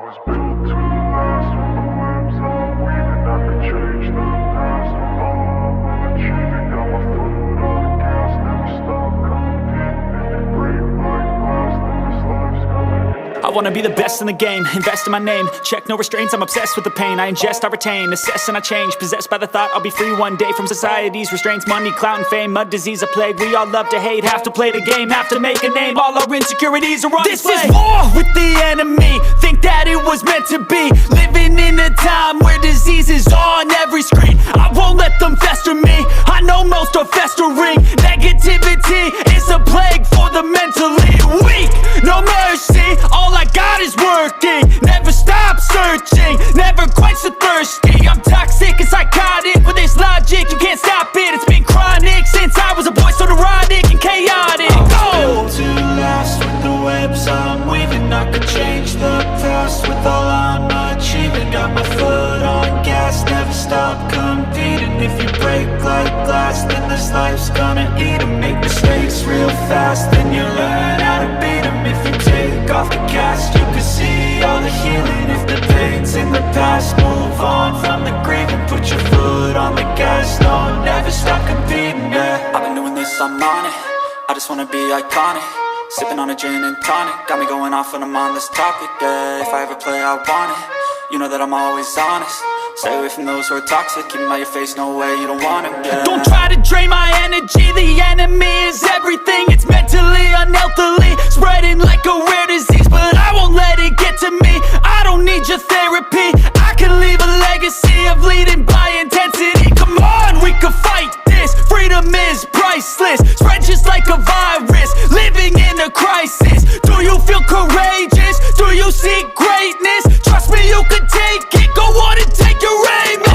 was built to last. With the webs I'm weaving, I could change the past. With all I'm achieving, got my foot on the gas. Never stop competing. If you break like glass, then this life's gonna end. I wanna be the best in the game, invest in my name. Check no restraints, I'm obsessed with the pain. I ingest, I retain, assess and I change. Possessed by the thought I'll be free one day from society's restraints. Money, clout and fame, mud, disease, a plague. We all love to hate, have to play the game, have to make a name. All our insecurities are on display. This is war with the enemy, think that it was meant to be. Living in a time where disease is on every screen. I won't let them fester me, I know most are festering. Negativity is a plague for the mentally weak. No mercy, all I got is working. Never stop searching, never quite so thirsty. I'm toxic and psychotic, with this logic, you can't stop it. It's been chronic since I was a boy, so neurotic and chaotic. Built to last. With the webs I'm weaving, I could change the past. With all I'm achieving, got my foot on gas. Never stop competing. If you break like glass, then this life's gonna eat 'em. Make mistakes real fast, then you learn how to beat 'em. If you take off the cast, you can see all the healing. If the pain's in the past, move on from the grave and put your foot on the gas. No, never stop competing, yeah. I've been doing this, I'm on it. I just wanna be iconic. Sipping on a gin and tonic, got me going off when I'm on this topic, yeah. If I ever play, I want it. You know that I'm always honest. Stay away from those who are toxic. Keep them out your face, no way, you don't want it, yeah. Don't try to drain my energy, the enemy is everything. It's mentally, unhealthily, spreading like a rare disease. But I won't let it get to me.